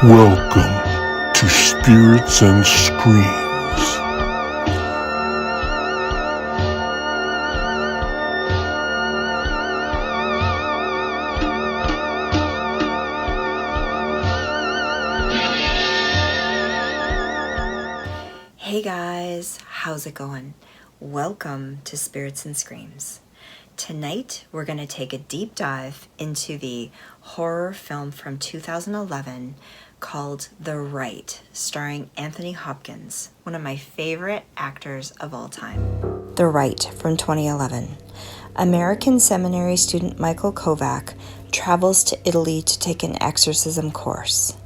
Welcome to Spirits and Screams. Hey guys, how's it going? Welcome to Spirits and Screams. Tonight we're going to take a deep dive into the horror film from 2011 called The RITE, starring Anthony Hopkins, one of my favorite actors of all time. The RITE from 2011. American seminary student Michael Kovak travels to Italy to take an exorcism course.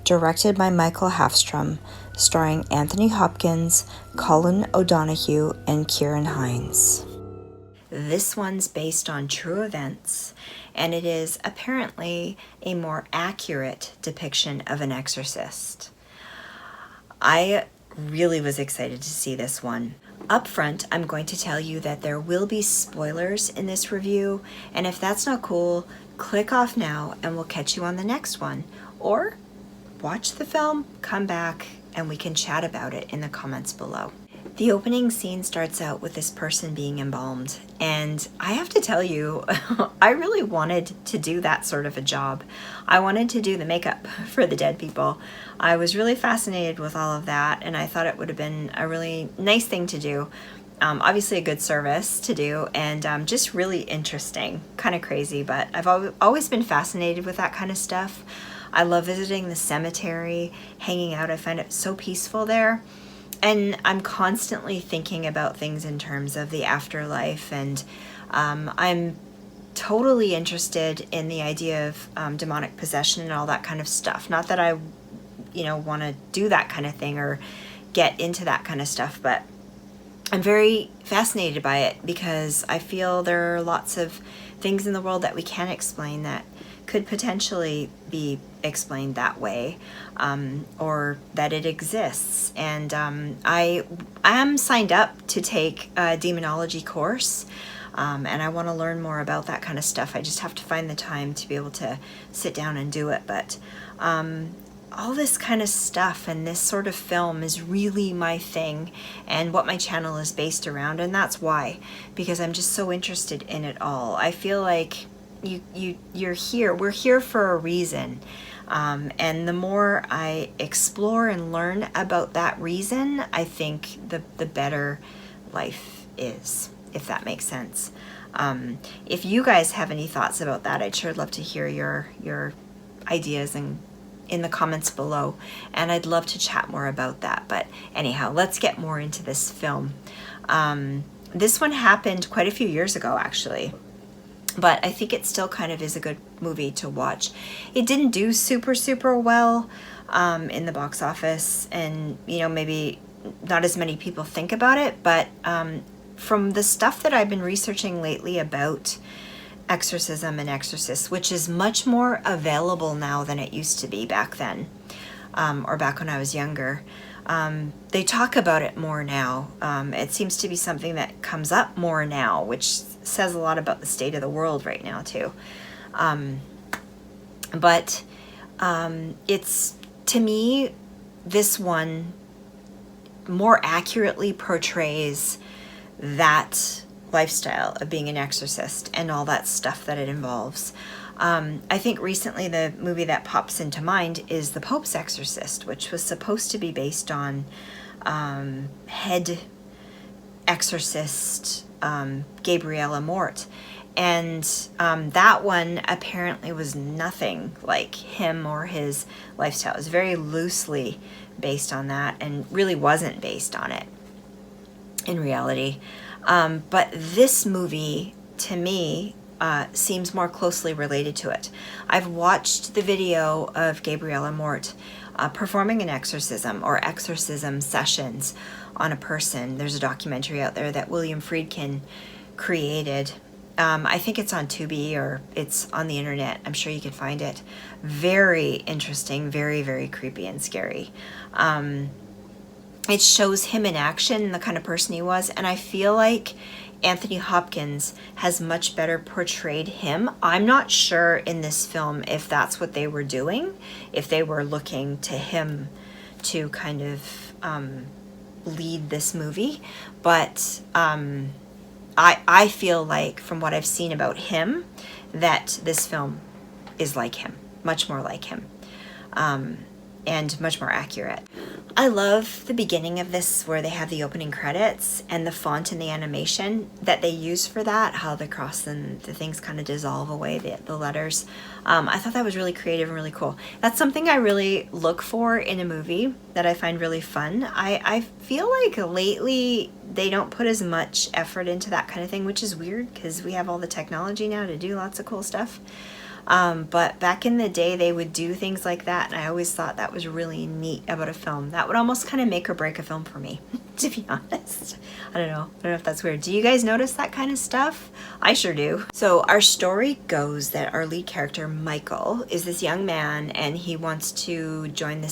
Directed by Michael Halfstrom, starring Anthony Hopkins, Colin O'Donoghue, and Kieran Hines. This one's based on true events, and it is apparently a more accurate depiction of an exorcist. I really was excited to see this one. Up front, I'm going to tell you that there will be spoilers in this review, and if that's not cool, click off now and we'll catch you on the next one. Or watch the film, come back, and we can chat about it in the comments below. The opening scene starts out with this person being embalmed, and I have to tell you, I really wanted to do that sort of a job. I wanted to do the makeup for the dead people. I was really fascinated with all of that, and I thought it would have been a really nice thing to do. Obviously a good service to do, and just really interesting, kind of crazy, but I've always been fascinated with that kind of stuff. I love visiting the cemetery, hanging out. I find it so peaceful there. And I'm constantly thinking about things in terms of the afterlife, and I'm totally interested in the idea of demonic possession and all that kind of stuff. Not that I, want to do that kind of thing or get into that kind of stuff, but I'm very fascinated by it because I feel there are lots of things in the world that we can't explain that could potentially be explained that way, or that it exists. And I am signed up to take a demonology course, and I want to learn more about that kind of stuff. I just have to find the time to be able to sit down and do it. But all this kind of stuff and this sort of film is really my thing and what my channel is based around, and that's why, because I'm just so interested in it all. I feel like we're here for a reason, and the more I explore and learn about that reason, I think the better life is, if that makes sense. If you guys have any thoughts about that, I'd sure love to hear your ideas and in the comments below, and I'd love to chat more about that. But anyhow, let's get more into this film. This one happened quite a few years ago, actually, but I think it still kind of is a good movie to watch. It didn't do super well in the box office, and maybe not as many people think about it, but from the stuff that I've been researching lately about exorcism and exorcists, which is much more available now than it used to be back then, or back when I was younger. They talk about it more now. It seems to be something that comes up more now, which says a lot about the state of the world right now too. But it's, to me, this one more accurately portrays that lifestyle of being an exorcist and all that stuff that it involves. I think recently the movie that pops into mind is The Pope's Exorcist, which was supposed to be based on head exorcist Gabriella Mort, and that one apparently was nothing like him or his lifestyle. It was very loosely based on that and really wasn't based on it in reality. But this movie, to me, seems more closely related to it. I've watched the video of Gabriella Mort performing an exorcism or exorcism sessions on a person. There's a documentary out there that William Friedkin created. I think it's on Tubi or it's on the internet. I'm sure you can find it. Very interesting, very, very creepy and scary. It shows him in action, the kind of person he was, and I feel like Anthony Hopkins has much better portrayed him. I'm not sure in this film if that's what they were doing, if they were looking to him to kind of lead this movie, but I feel like from what I've seen about him that this film is like him, much more like him, and much more accurate. I love the beginning of this where they have the opening credits and the font and the animation that they use for that, how the cross and the things kind of dissolve away, the letters. I thought that was really creative and really cool. That's something I really look for in a movie that I find really fun. I feel like lately they don't put as much effort into that kind of thing, which is weird because we have all the technology now to do lots of cool stuff. But back in the day, they would do things like that, and I always thought that was really neat about a film. That would almost kind of make or break a film for me, to be honest. I don't know if that's weird. Do you guys notice that kind of stuff? I sure do. So our story goes that our lead character, Michael, is this young man, and he wants to join the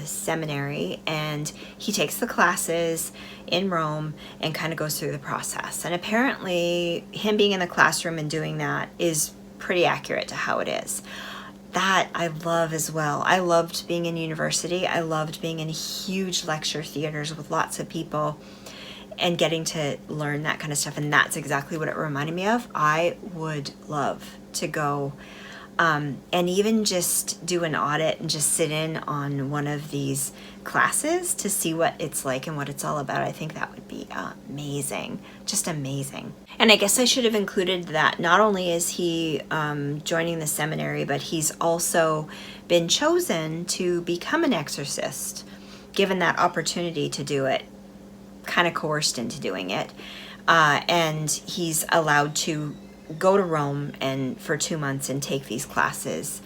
seminary, and he takes the classes in Rome and kind of goes through the process. And apparently, him being in the classroom and doing that is pretty accurate to how it is. That I love as well. I loved being in university. I loved being in huge lecture theaters with lots of people and getting to learn that kind of stuff. And that's exactly what it reminded me of. I would love to go and even just do an audit and just sit in on one of these classes to see what it's like and what it's all about. I think that would be amazing, just amazing. And I guess I should have included that not only is he joining the seminary, but he's also been chosen to become an exorcist, given that opportunity to do it, kind of coerced into doing it. And he's allowed to go to Rome and for 2 months and take these classes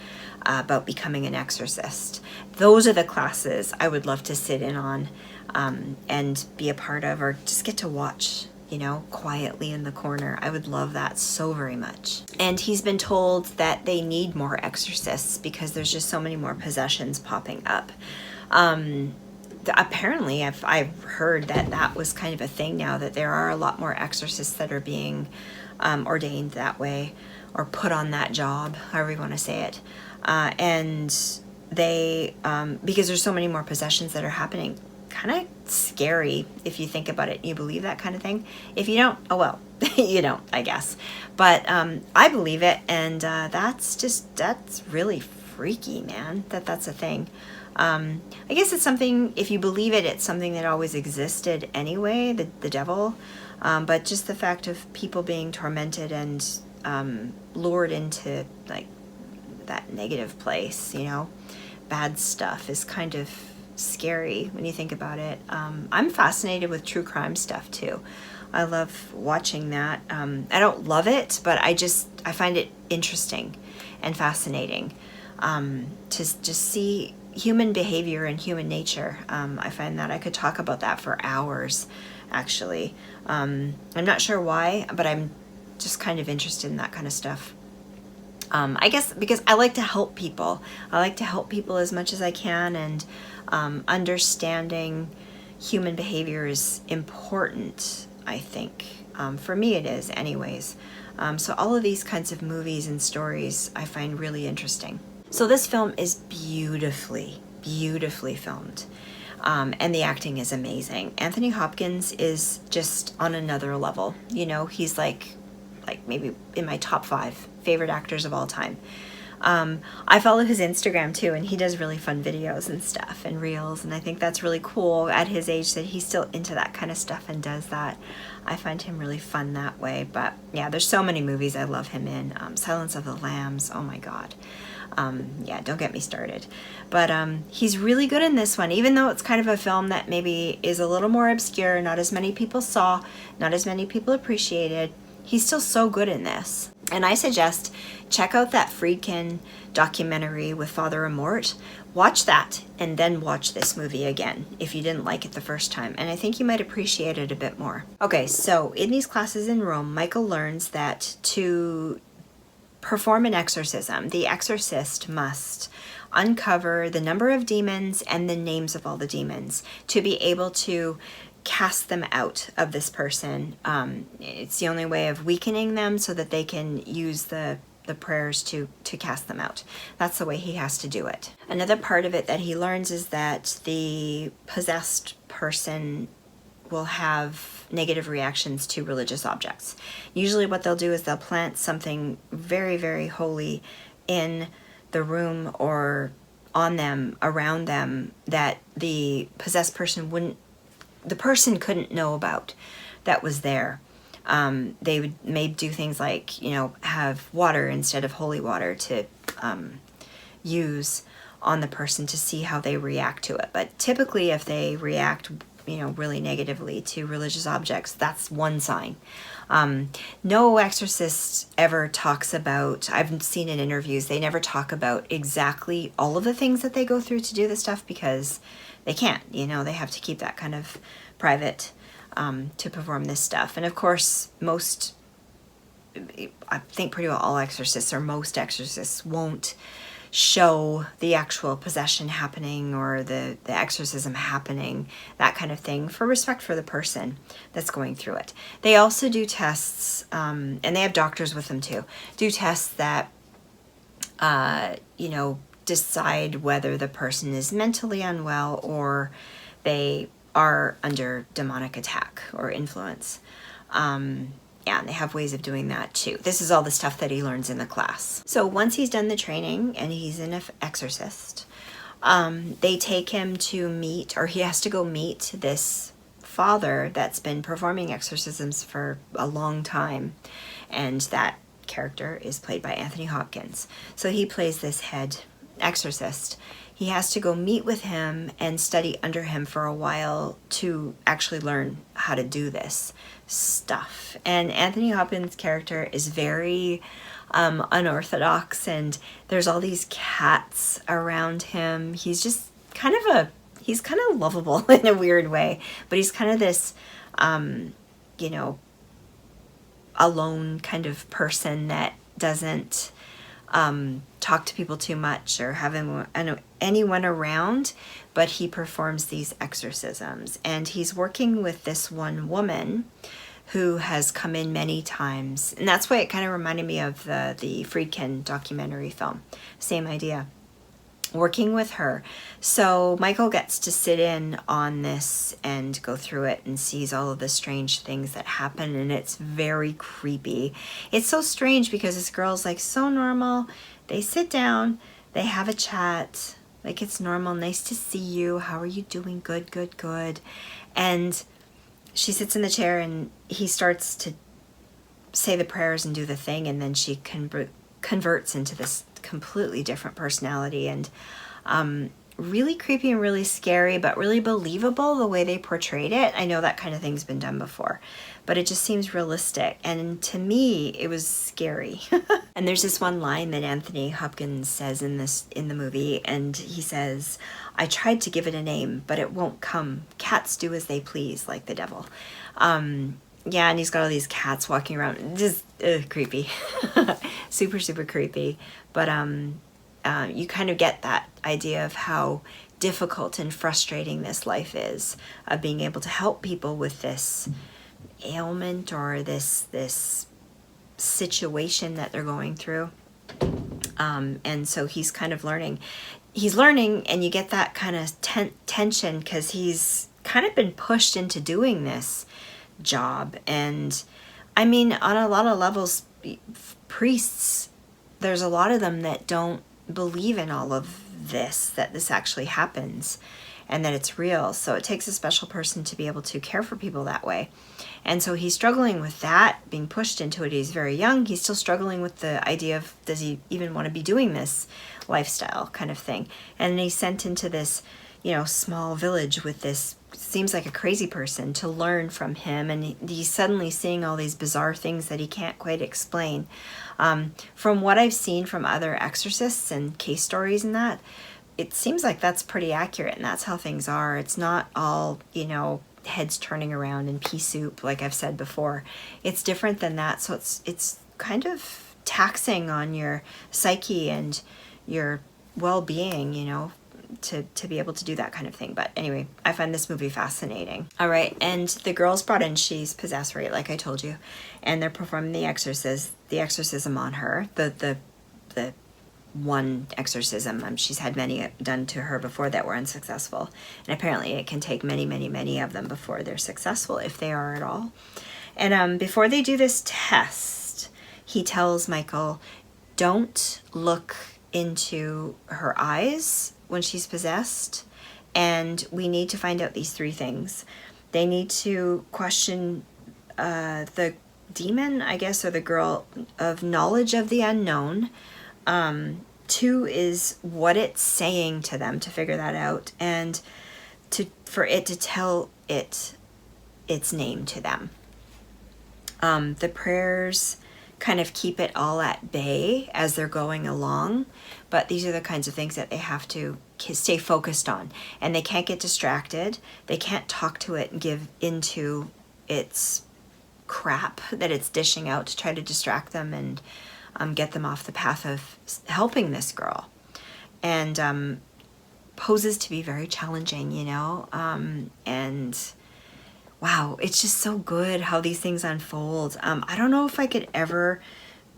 about becoming an exorcist. Those are the classes I would love to sit in on and be a part of, or just get to watch, you know, quietly in the corner. I would love that so very much. And he's been told that they need more exorcists because there's just so many more possessions popping up. Apparently, I've heard that was kind of a thing now, that there are a lot more exorcists that are being ordained that way, or put on that job, however you want to say it. And they, because there's so many more possessions that are happening, kind of scary if you think about it. You believe that kind of thing. If you don't, oh well, you don't, I guess. But I believe it, and that's really freaky, man, that's a thing. I guess it's something, if you believe it, it's something that always existed anyway, the devil. But just the fact of people being tormented and lured into like that negative place, you know, bad stuff is kind of scary when you think about it. I'm fascinated with true crime stuff too. I love watching that. I don't love it, but I find it interesting and fascinating to just see human behavior and human nature. I find that I could talk about that for hours, actually. I'm not sure why, but I'm just kind of interested in that kind of stuff. I guess because I like to help people. I like to help people as much as I can, and understanding human behavior is important, I think. For me it is anyways. So all of these kinds of movies and stories I find really interesting. So this film is beautifully filmed. And the acting is amazing. Anthony Hopkins is just on another level. You know, he's like maybe in my top 5 favorite actors of all time. I follow his Instagram too, and he does really fun videos and stuff and reels, and I think that's really cool at his age that he's still into that kind of stuff and does that. I find him really fun that way. But yeah, there's so many movies I love him in. Silence of the Lambs, oh my god. Yeah, don't get me started. But he's really good in this one, even though it's kind of a film that maybe is a little more obscure, not as many people saw, not as many people appreciated. He's still so good in this. And I suggest check out that Friedkin documentary with Father Amort. Watch that and then watch this movie again if you didn't like it the first time, and I think you might appreciate it a bit more. Okay, so in these classes in Rome, Michael learns that to perform an exorcism, the exorcist must uncover the number of demons and the names of all the demons to be able to cast them out of this person. It's the only way of weakening them so that they can use the prayers to cast them out. That's the way he has to do it. Another part of it that he learns is that the possessed person will have negative reactions to religious objects. Usually what they'll do is they'll plant something very, very holy in the room or on them, around them, that the possessed person couldn't know about that was there. They may do things like, have water instead of holy water to use on the person to see how they react to it. But typically if they react, really negatively to religious objects, that's one sign. No exorcist ever talks about, I've seen in interviews, they never talk about exactly all of the things that they go through to do this stuff because they can't, they have to keep that kind of private to perform this stuff. And of course, I think pretty well all exorcists or most exorcists won't show the actual possession happening or the exorcism happening, that kind of thing, for respect for the person that's going through it. They also do tests, and they have doctors with them too, do tests that, decide whether the person is mentally unwell or they are under demonic attack or influence. And they have ways of doing that too. This is all the stuff that he learns in the class. So once he's done the training and he's an exorcist, they take him to meet, or he has to go meet this father that's been performing exorcisms for a long time. And that character is played by Anthony Hopkins. So he plays this head exorcist. He has to go meet with him and study under him for a while to actually learn how to do this stuff. And Anthony Hopkins' character is very unorthodox, and there's all these cats around him. He's just kind of lovable in a weird way, but he's kind of this, alone kind of person that doesn't talk to people too much or have anyone around, but he performs these exorcisms. And he's working with this one woman who has come in many times. And that's why it kind of reminded me of the Friedkin documentary film. Same idea. Working with her. So Michael gets to sit in on this and go through it and sees all of the strange things that happen, and it's very creepy. It's so strange because this girl's like so normal. They sit down, they have a chat, like it's normal, nice to see you, how are you doing? Good, good, good. And she sits in the chair and he starts to say the prayers and do the thing, and then she converts into this completely different personality, and really creepy and really scary, but really believable the way they portrayed it. I know that kind of thing's been done before, but it just seems realistic, and to me it was scary. And there's this one line that Anthony Hopkins says in the movie, and he says, "I tried to give it a name, but it won't come. Cats do as they please, like the devil." Yeah, and he's got all these cats walking around. Just creepy. Super, super creepy. But you kind of get that idea of how difficult and frustrating this life is, of being able to help people with this ailment or this situation that they're going through. And so he's kind of learning. He's learning, and you get that kind of tension because he's kind of been pushed into doing this job. And I mean, on a lot of levels, priests, there's a lot of them that don't believe in all of this, that this actually happens and that it's real. So it takes a special person to be able to care for people that way. And so he's struggling with that, being pushed into it. He's very young. He's still struggling with the idea of, does he even want to be doing this lifestyle kind of thing? And he's sent into this, small village with this, seems like a crazy person, to learn from him. And he's suddenly seeing all these bizarre things that he can't quite explain. From what I've seen from other exorcists and case stories and that, it seems like that's pretty accurate, and that's how things are. It's not all, heads turning around in pea soup, like I've said before. It's different than that. So it's kind of taxing on your psyche and your well-being, to be able to do that kind of thing. But anyway, I find this movie fascinating. All right, and the girl's brought in. She's possessed, right, like I told you, and they're performing the exorcism on her. The one exorcism. She's had many done to her before that were unsuccessful, and apparently it can take many of them before they're successful, if they are at all. And before they do this test, he tells Michael, don't look into her eyes when she's possessed, and we need to find out these three things. They need to question the demon, I guess, or the girl, of knowledge of the unknown. 2 is what it's saying to them, to figure that out, and for it to tell its name to them. The prayers kind of keep it all at bay as they're going along, but these are the kinds of things that they have to stay focused on, and they can't get distracted. They can't talk to it and give into its crap that it's dishing out to try to distract them and get them off the path of helping this girl. And poses to be very challenging, you know, and wow, it's just so good how these things unfold. I don't know if I could ever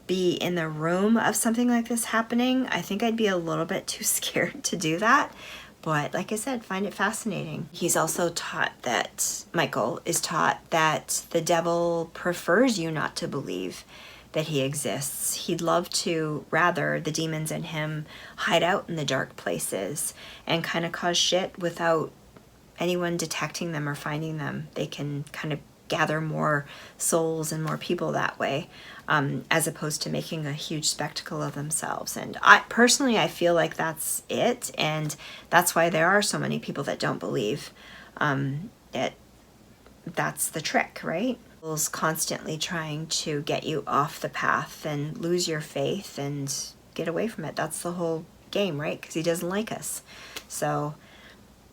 be in the room of something like this happening. I think I'd be a little bit too scared to do that. But like I said, find it fascinating. He's also taught that, Michael is taught that the devil prefers you not to believe that he exists. He'd love to, rather, the demons in him hide out in the dark places and kind of cause shit without anyone detecting them or finding them. They can kind of gather more souls and more people that way, as opposed to making a huge spectacle of themselves. And I feel like that's it, and that's why there are so many people that don't believe. That's the trick, right? Devil's constantly trying to get you off the path and lose your faith and get away from it. That's the whole game, right? Because he doesn't like us. So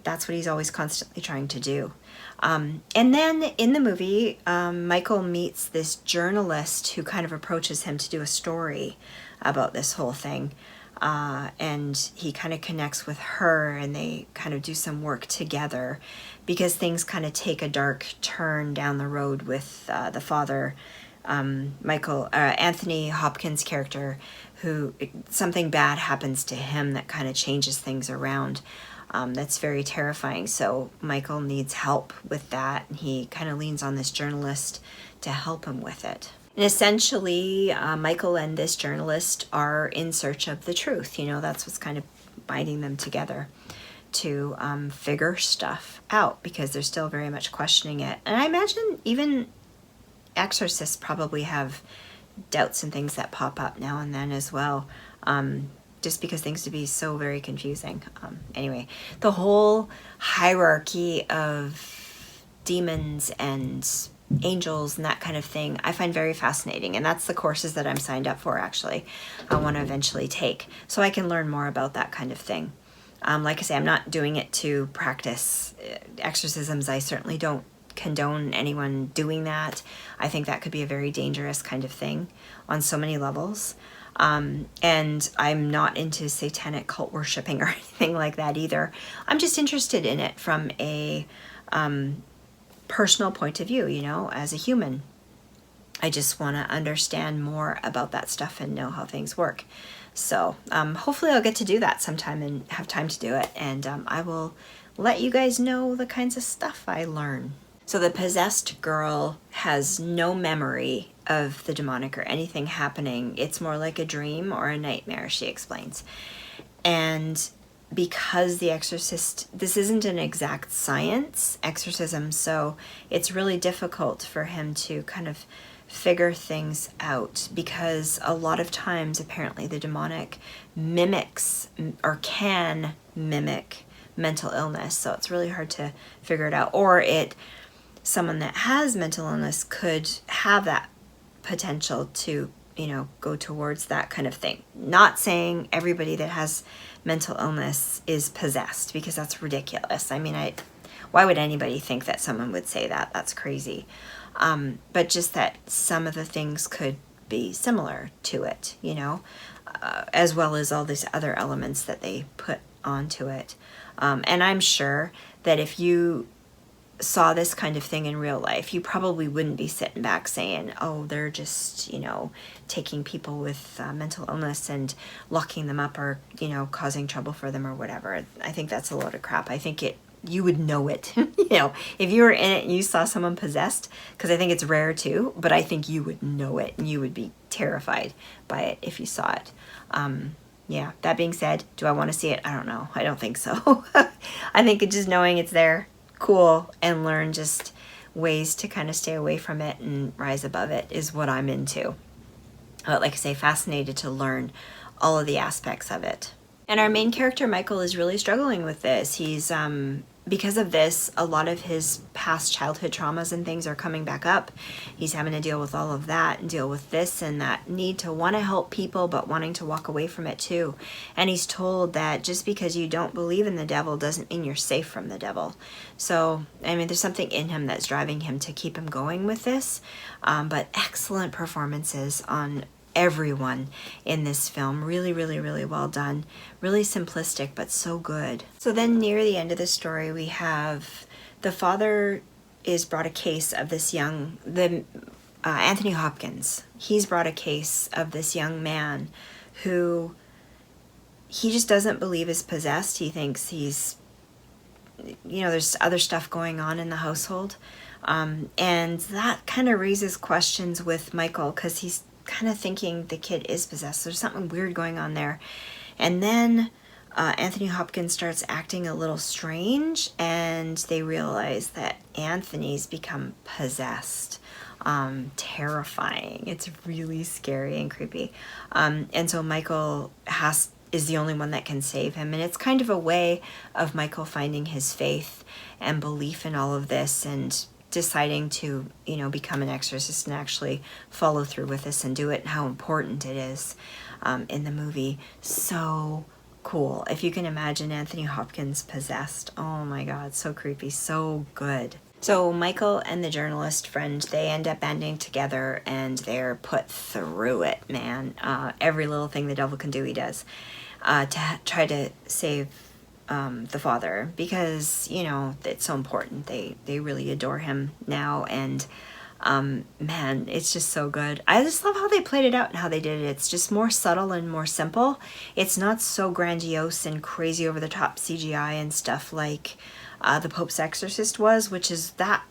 that's what he's always constantly trying to do. And then in the movie, Michael meets this journalist who kind of approaches him to do a story about this whole thing. And he kind of connects with her, and they kind of do some work together because things kind of take a dark turn down the road with the father, Anthony Hopkins' character, who something bad happens to him that kind of changes things around. That's very terrifying. So Michael needs help with that, and he kind of leans on this journalist to help him with it. And essentially, Michael and this journalist are in search of the truth. You know, that's what's kind of binding them together, to figure stuff out, because they're still very much questioning it. And I imagine even exorcists probably have doubts and things that pop up now and then as well, just because things to be so very confusing. Anyway, the whole hierarchy of demons and angels and that kind of thing I find very fascinating, and that's the courses that I'm signed up for. Actually, I want to eventually take, so I can learn more about that kind of thing. Like I say, I'm not doing it to practice exorcisms. I certainly don't condone anyone doing that. I think that could be a very dangerous kind of thing on so many levels. And I'm not into satanic cult worshiping or anything like that either. I'm just interested in it from a personal point of view, you know, as a human. I just want to understand more about that stuff and know how things work. So hopefully I'll get to do that sometime and have time to do it. And I will let you guys know the kinds of stuff I learn. So the possessed girl has no memory of the demonic or anything happening. It's more like a dream or a nightmare, she explains. And because the exorcist, this isn't an exact science, exorcism, so it's really difficult for him to kind of figure things out, because a lot of times apparently the demonic mimics or can mimic mental illness, so it's really hard to figure it out. Or someone that has mental illness could have that potential to, you know, go towards that kind of thing. Not saying everybody that has mental illness is possessed, because that's ridiculous. I mean, why would anybody think that someone would say that? That's crazy. But just that some of the things could be similar to it, you know. as well as all these other elements that they put onto it. And I'm sure that if you saw this kind of thing in real life, you probably wouldn't be sitting back saying, oh, they're just, you know, taking people with mental illness and locking them up, or, you know, causing trouble for them or whatever. I think that's a load of crap. I think you would know it. You know, if you were in it and you saw someone possessed, because I think it's rare too, but I think you would know it and you would be terrified by it if you saw it. Yeah, that being said, do I want to see it? I don't know. I don't think so. I think just knowing it's there, cool, and learn just ways to kind of stay away from it and rise above it is what I'm into. But like I say, fascinated to learn all of the aspects of it. And our main character, Michael, is really struggling with this. He's, because of this, a lot of his past childhood traumas and things are coming back up. He's having to deal with all of that and deal with this and that need to want to help people, but wanting to walk away from it too. And he's told that just because you don't believe in the devil doesn't mean you're safe from the devil. So, I mean, there's something in him that's driving him to keep him going with this. But excellent performances on everyone in this film. Really, really, really well done. Really simplistic, but so good. So then near the end of the story, we have the father is brought a case of this Anthony Hopkins. He's brought a case of this young man who he just doesn't believe is possessed. He thinks he's, you know, there's other stuff going on in the household. And that kind of raises questions with Michael, because he's kind of thinking the kid is possessed. There's something weird going on there. And then Anthony Hopkins starts acting a little strange, and they realize that Anthony's become possessed. Terrifying. It's really scary and creepy. And so Michael is the only one that can save him. And it's kind of a way of Michael finding his faith and belief in all of this, and deciding to, you know, become an exorcist and actually follow through with this and do it, and how important it is in the movie. So cool. If you can imagine Anthony Hopkins possessed, oh my God, so creepy, so good. So Michael and the journalist friend, they end up banding together and they're put through it, man. Every little thing the devil can do, he does, to try to save the father, because, you know, it's so important. They really adore him now, and man, it's just so good. I just love how they played it out and how they did it. It's just more subtle and more simple. It's not so grandiose and crazy over the top CGI and stuff like the Pope's Exorcist was, which is that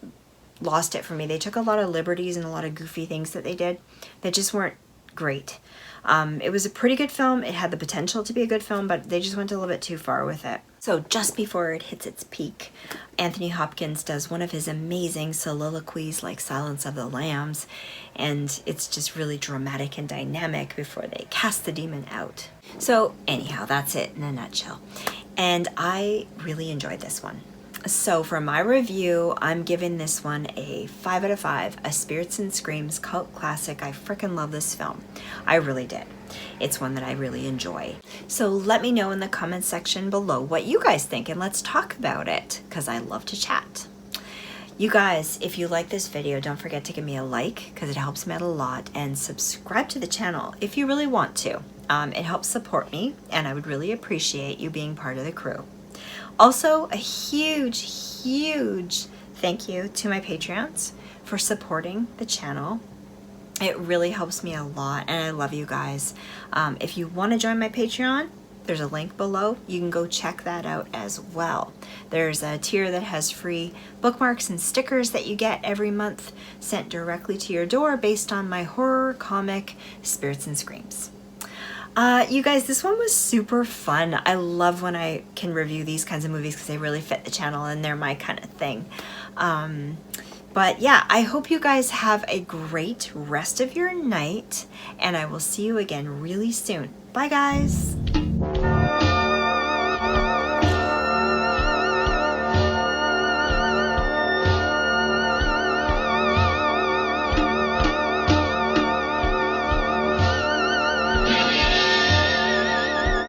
lost it for me. They took a lot of liberties and a lot of goofy things that they did that just weren't great. It was a pretty good film. It had the potential to be a good film, but they just went a little bit too far with it. So just before it hits its peak, Anthony Hopkins does one of his amazing soliloquies like Silence of the Lambs, and it's just really dramatic and dynamic before they cast the demon out. So anyhow, that's it in a nutshell. And I really enjoyed this one. So for my review, I'm giving this one a 5 out of 5, a Spirits and Screams cult classic. I freaking love this film. I really did. It's one that I really enjoy. So let me know in the comments section below what you guys think, and let's talk about it, because I love to chat. You guys, if you like this video, don't forget to give me a like, because it helps me out a lot, and subscribe to the channel if you really want to. It helps support me, and I would really appreciate you being part of the crew. Also, a huge, huge thank you to my Patreons for supporting the channel. It really helps me a lot, and I love you guys. If you want to join my Patreon, there's a link below. You can go check that out as well. There's a tier that has free bookmarks and stickers that you get every month sent directly to your door based on my horror comic, Spirits and Screams. You guys, this one was super fun. I love when I can review these kinds of movies because they really fit the channel and they're my kind of thing. But yeah, I hope you guys have a great rest of your night, and I will see you again really soon. Bye, guys.